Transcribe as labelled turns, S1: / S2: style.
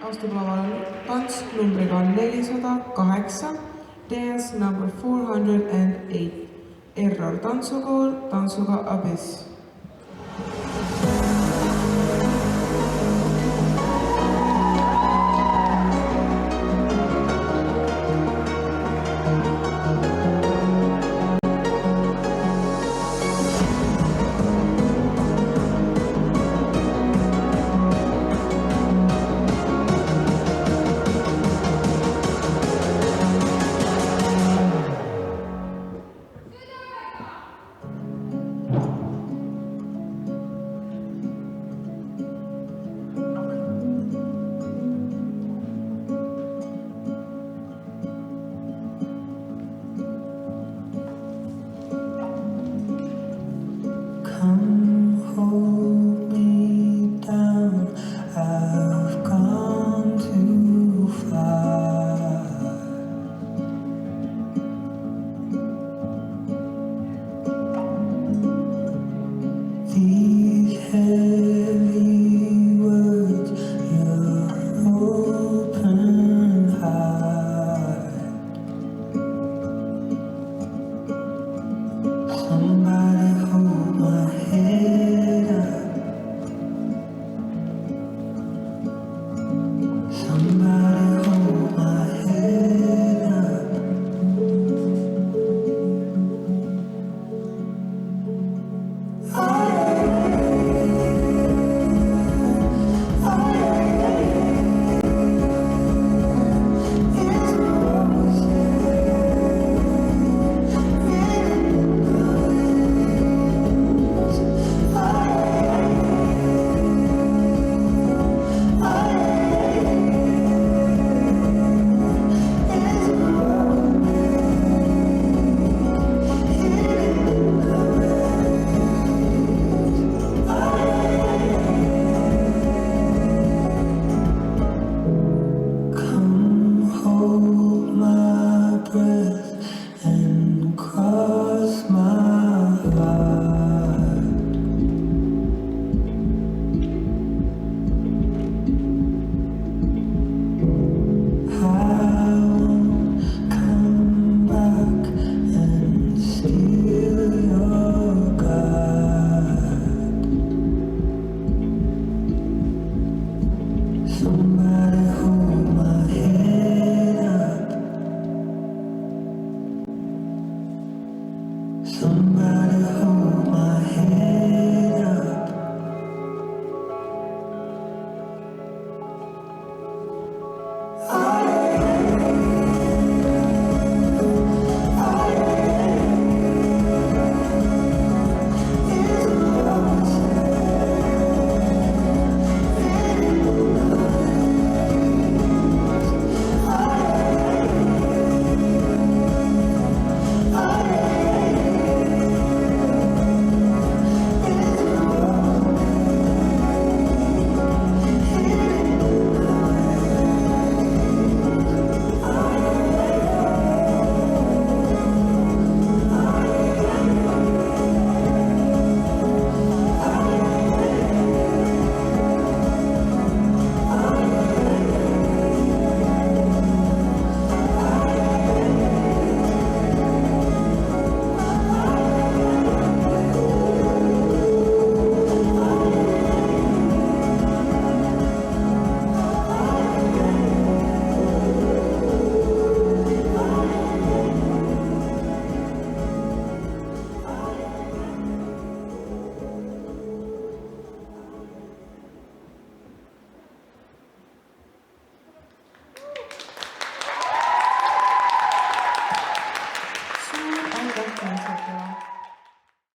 S1: astub lavale tants numbriga 408, dance number 408, Error tantsukool tantsuga Abyss.
S2: Come hold me down, I've gone too far. These heavy words, your open heart. Somebody hold my head up. Somebody hold my head up. Come hold my breath and cross my heart. I won't come back and steal your God. Somebody